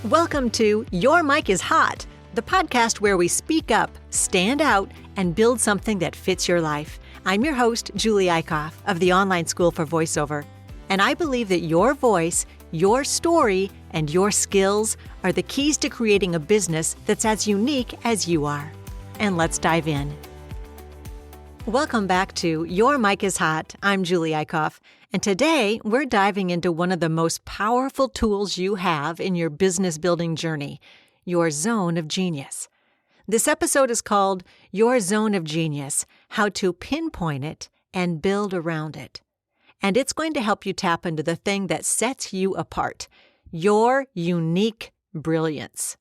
Welcome to Your Mic is Hot, the podcast where we speak up, stand out, and build something that fits your life. I'm your host, Julie Eichhoff of the Online School for Voiceover, and I believe that your voice, your story, and your skills are the keys to creating a business that's as unique as you are. And let's dive in. Welcome back to Your Mic is Hot. I'm Julie Eichhoff, and today we're diving into one of the most powerful tools you have in your business building journey, your zone of genius. This episode is called Your Zone of Genius, How to Pinpoint It and Build Around It. And it's going to help you tap into the thing that sets you apart, your unique brilliance.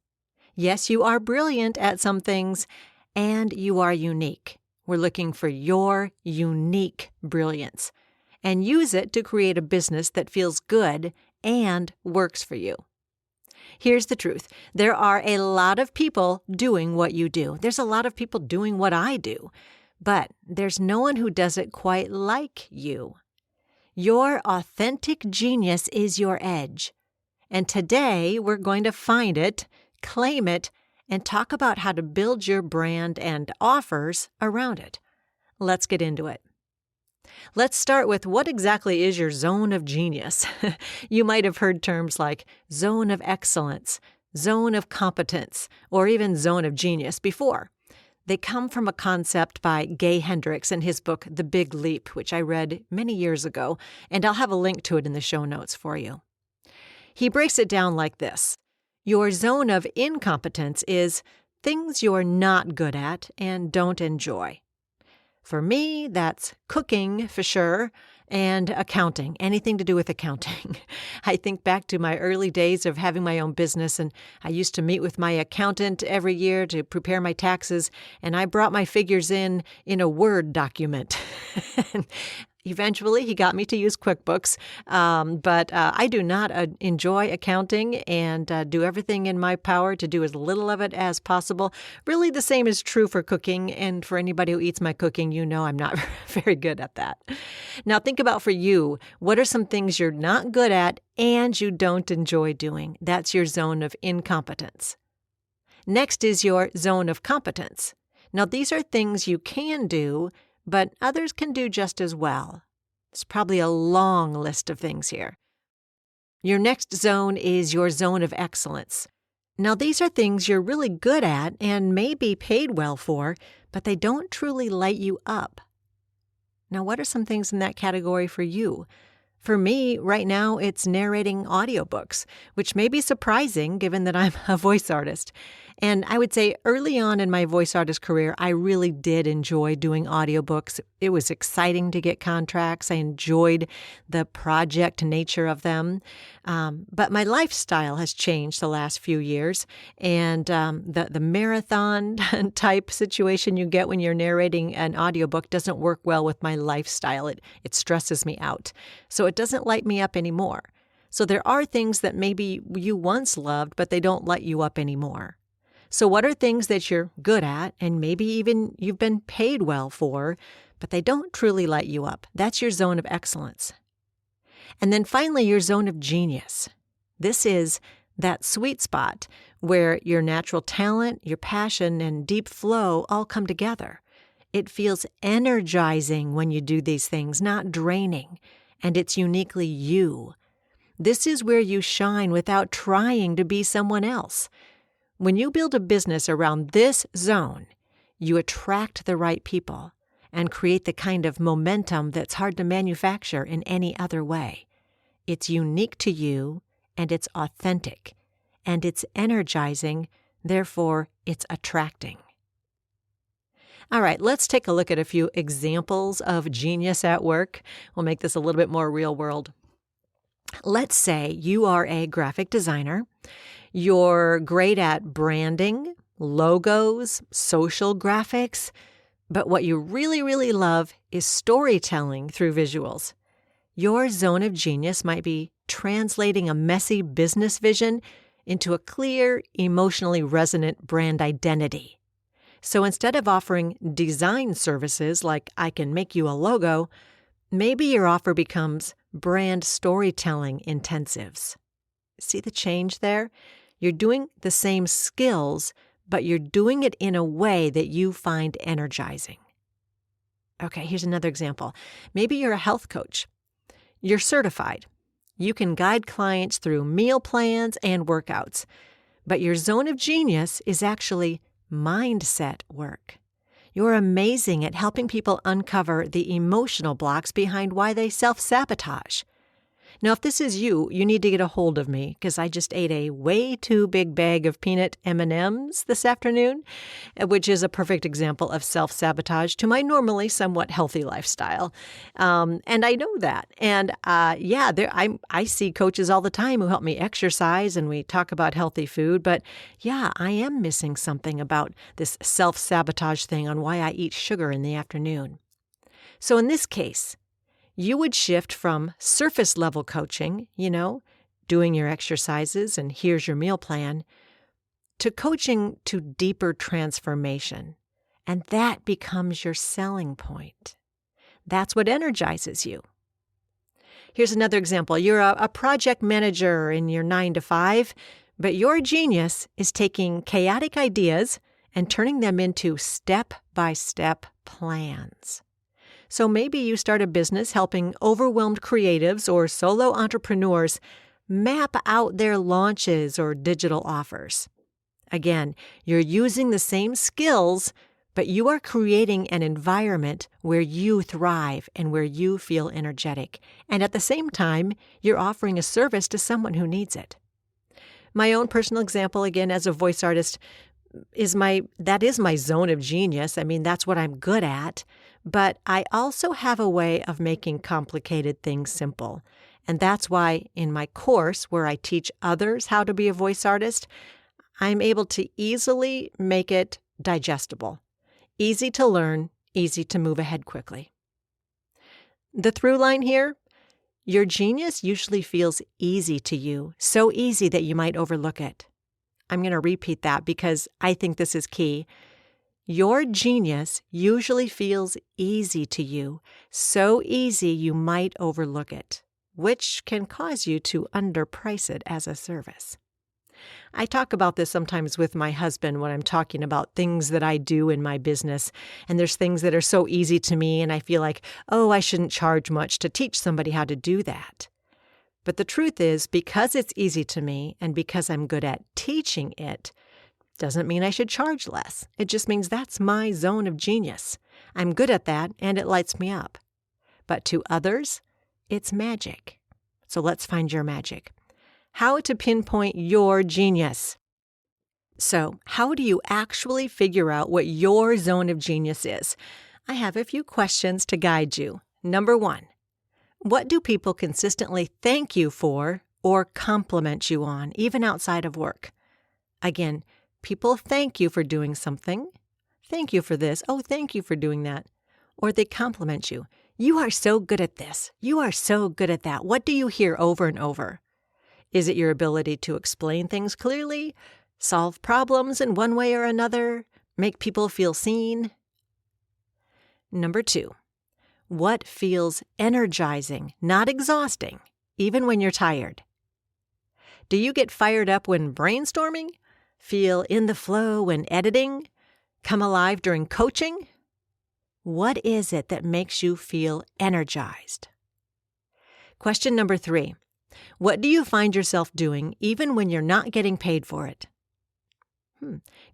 Yes, you are brilliant at some things, and you are unique. We're looking for your unique brilliance and use it to create a business that feels good and works for you. Here's the truth. There are a lot of people doing what you do. There's a lot of people doing what I do, but there's no one who does it quite like you. Your authentic genius is your edge. And today we're going to find it, claim it, and talk about how to build your brand and offers around it. Let's get into it. Let's start with what exactly is your zone of genius? You might have heard terms like zone of excellence, zone of competence, or even zone of genius before. They come from a concept by Gay Hendricks in his book, The Big Leap, which I read many years ago, and I'll have a link to it in the show notes for you. He breaks it down like this. Your zone of incompetence is things you're not good at and don't enjoy. For me, that's cooking for sure, and accounting, anything to do with accounting. I think back to my early days of having my own business, and I used to meet with my accountant every year to prepare my taxes, and I brought my figures in a Word document. Eventually, he got me to use QuickBooks, but I do not enjoy accounting and do everything in my power to do as little of it as possible. Really, the same is true for cooking, and for anybody who eats my cooking, you know I'm not very good at that. Now, think about for you, what are some things you're not good at and you don't enjoy doing? That's your zone of incompetence. Next is your zone of competence. Now, these are things you can do, but others can do just as well. It's probably a long list of things here. Your next zone is your zone of excellence. Now, these are things you're really good at and may be paid well for, but they don't truly light you up. Now, what are some things in that category for you? For me, right now, it's narrating audiobooks, which may be surprising given that I'm a voice artist. And I would say early on in my voice artist career, I really did enjoy doing audiobooks. It was exciting to get contracts. I enjoyed the project nature of them. But my lifestyle has changed the last few years. And the marathon type situation you get when you're narrating an audiobook doesn't work well with my lifestyle. It stresses me out. So it doesn't light me up anymore. So there are things that maybe you once loved, but they don't light you up anymore. So what are things that you're good at and maybe even you've been paid well for, but they don't truly light you up? That's your zone of excellence. And then finally, your zone of genius. This is that sweet spot where your natural talent, your passion, and deep flow all come together. It feels energizing when you do these things, not draining, and it's uniquely you. This is where you shine without trying to be someone else. When you build a business around this zone, you attract the right people and create the kind of momentum that's hard to manufacture in any other way. It's unique to you, and it's authentic, and it's energizing, therefore it's attracting. All right, let's take a look at a few examples of genius at work. We'll make this a little bit more real world. Let's say you are a graphic designer. You're great at branding, logos, social graphics, but what you really, really love is storytelling through visuals. Your zone of genius might be translating a messy business vision into a clear, emotionally resonant brand identity. So instead of offering design services like I can make you a logo, maybe your offer becomes brand storytelling intensives. See the change there? You're doing the same skills, but you're doing it in a way that you find energizing. Okay, here's another example. Maybe you're a health coach. You're certified. You can guide clients through meal plans and workouts, but your zone of genius is actually mindset work. You're amazing at helping people uncover the emotional blocks behind why they self-sabotage. Now, if this is you, you need to get a hold of me because I just ate a way too big bag of peanut M&Ms this afternoon, which is a perfect example of self-sabotage to my normally somewhat healthy lifestyle. And I know that. And I see coaches all the time who help me exercise and we talk about healthy food. But yeah, I am missing something about this self-sabotage thing on why I eat sugar in the afternoon. So in this case, you would shift from surface level coaching, doing your exercises and here's your meal plan, to coaching to deeper transformation. And that becomes your selling point. That's what energizes you. Here's another example. You're a project manager in your 9-to-5, but your genius is taking chaotic ideas and turning them into step-by-step plans. So maybe you start a business helping overwhelmed creatives or solo entrepreneurs map out their launches or digital offers. Again, you're using the same skills, but you are creating an environment where you thrive and where you feel energetic. And at the same time, you're offering a service to someone who needs it. My own personal example, again, as a voice artist, is my zone of genius. I mean, that's what I'm good at. But I also have a way of making complicated things simple. And that's why in my course, where I teach others how to be a voice artist, I'm able to easily make it digestible. Easy to learn, easy to move ahead quickly. The through line here, your genius usually feels easy to you, so easy that you might overlook it. I'm going to repeat that because I think this is key. Your genius usually feels easy to you, so easy you might overlook it, which can cause you to underprice it as a service. I talk about this sometimes with my husband when I'm talking about things that I do in my business, and there's things that are so easy to me, and I feel like, I shouldn't charge much to teach somebody how to do that. But the truth is, because it's easy to me and because I'm good at teaching it, doesn't mean I should charge less. It just means that's my zone of genius. I'm good at that, and it lights me up. But to others, it's magic. So let's find your magic. How to pinpoint your genius. So, how do you actually figure out what your zone of genius is? I have a few questions to guide you. Number 1, what do people consistently thank you for or compliment you on, even outside of work? Again, people thank you for doing something. Thank you for this. Oh, thank you for doing that. Or they compliment you. You are so good at this. You are so good at that. What do you hear over and over? Is it your ability to explain things clearly, solve problems in one way or another, make people feel seen? Number 2, what feels energizing, not exhausting, even when you're tired? Do you get fired up when brainstorming? Feel in the flow when editing? Come alive during coaching? What is it that makes you feel energized? Question number 3. What do you find yourself doing even when you're not getting paid for it?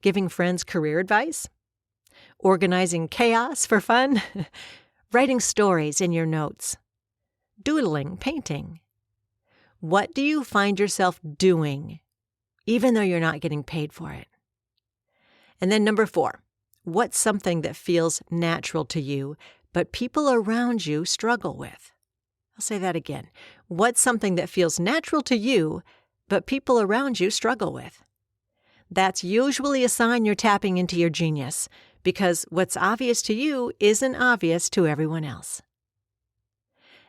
Giving friends career advice? Organizing chaos for fun? Writing stories in your notes? Doodling, painting? What do you find yourself doing even though you're not getting paid for it? And then number 4, what's something that feels natural to you, but people around you struggle with? I'll say that again. What's something that feels natural to you, but people around you struggle with? That's usually a sign you're tapping into your genius, because what's obvious to you isn't obvious to everyone else.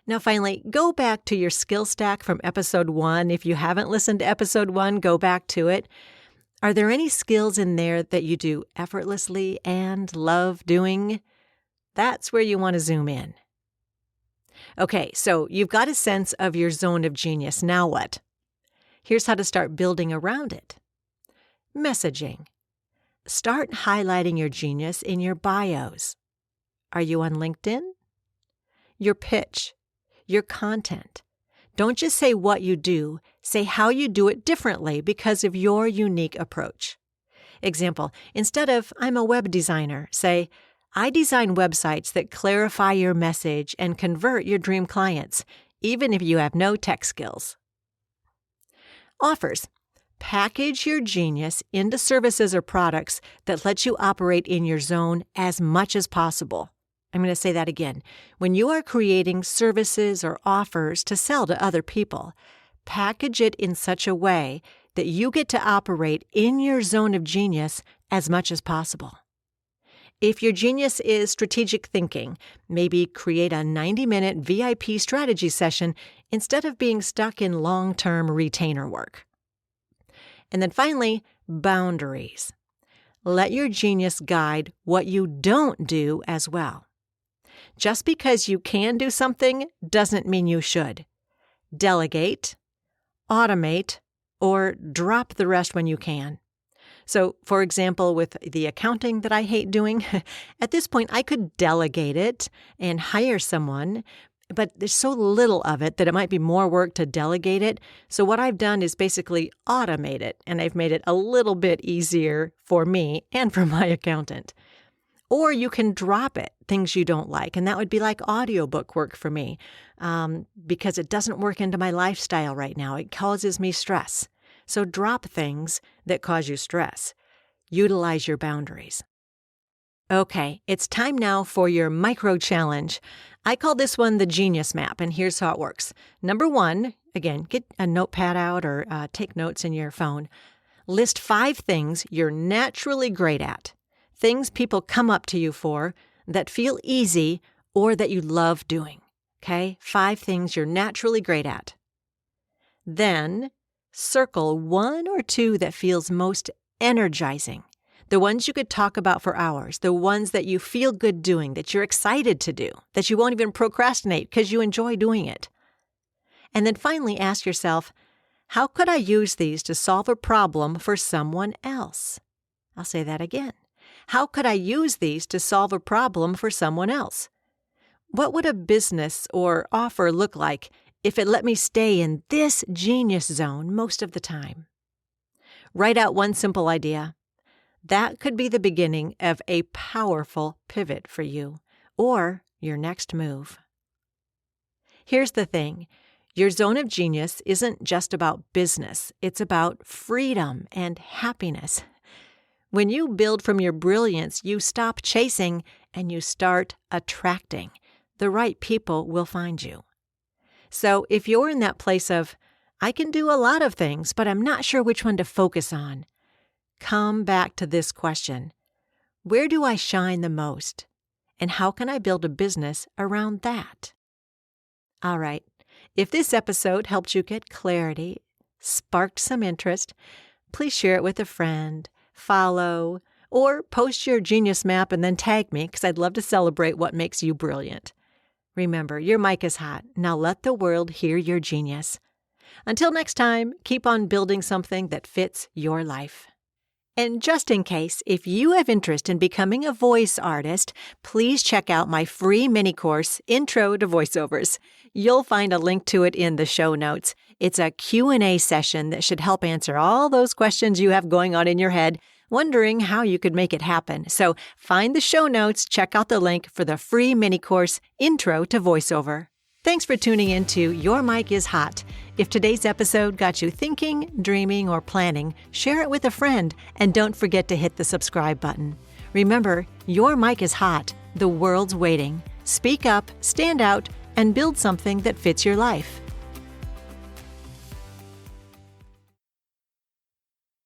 Now, finally, go back to your skill stack from episode 1. If you haven't listened to episode 1, go back to it. Are there any skills in there that you do effortlessly and love doing? That's where you want to zoom in. Okay, so you've got a sense of your zone of genius. Now what? Here's how to start building around it. Messaging. Start highlighting your genius in your bios. Are you on LinkedIn? Your pitch, your content. Don't just say what you do, say how you do it differently because of your unique approach. Example, instead of "I'm a web designer," say, "I design websites that clarify your message and convert your dream clients, even if you have no tech skills." Offers. Package your genius into services or products that let you operate in your zone as much as possible. I'm going to say that again. When you are creating services or offers to sell to other people, package it in such a way that you get to operate in your zone of genius as much as possible. If your genius is strategic thinking, maybe create a 90-minute VIP strategy session instead of being stuck in long-term retainer work. And then finally, boundaries. Let your genius guide what you don't do as well. Just because you can do something doesn't mean you should. Delegate, automate, or drop the rest when you can. So, for example, with the accounting that I hate doing, at this point I could delegate it and hire someone, but there's so little of it that it might be more work to delegate it. So what I've done is basically automate it, and I've made it a little bit easier for me and for my accountant. Or you can drop it, things you don't like, and that would be like audiobook work for me because it doesn't work into my lifestyle right now. It causes me stress. So drop things that cause you stress. Utilize your boundaries. Okay, it's time now for your micro challenge. I call this one the Genius Map, and here's how it works. Number 1, again, get a notepad out or take notes in your phone. List 5 things you're naturally great at. Things people come up to you for that feel easy or that you love doing. Okay? 5 things you're naturally great at. Then circle 1 or 2 that feels most energizing. The ones you could talk about for hours, the ones that you feel good doing, that you're excited to do, that you won't even procrastinate because you enjoy doing it. And then finally ask yourself, how could I use these to solve a problem for someone else? I'll say that again. How could I use these to solve a problem for someone else? What would a business or offer look like if it let me stay in this genius zone most of the time? Write out one simple idea. That could be the beginning of a powerful pivot for you or your next move. Here's the thing. Your zone of genius isn't just about business. It's about freedom and happiness. When you build from your brilliance, you stop chasing and you start attracting. The right people will find you. So if you're in that place of, I can do a lot of things, but I'm not sure which one to focus on, come back to this question. Where do I shine the most? And how can I build a business around that? All right. If this episode helped you get clarity, sparked some interest, please share it with a friend, follow, or post your genius map and then tag me because I'd love to celebrate what makes you brilliant. Remember, your mic is hot. Now let the world hear your genius. Until next time, keep on building something that fits your life. And just in case, if you have interest in becoming a voice artist, please check out my free mini course, Intro to Voiceovers. You'll find a link to it in the show notes. It's a Q&A session that should help answer all those questions you have going on in your head, wondering how you could make it happen. So find the show notes, check out the link for the free mini course, Intro to Voiceover. Thanks for tuning in to Your Mic is Hot. If today's episode got you thinking, dreaming, or planning, share it with a friend, and don't forget to hit the subscribe button. Remember, your mic is hot. The world's waiting. Speak up, stand out, and build something that fits your life.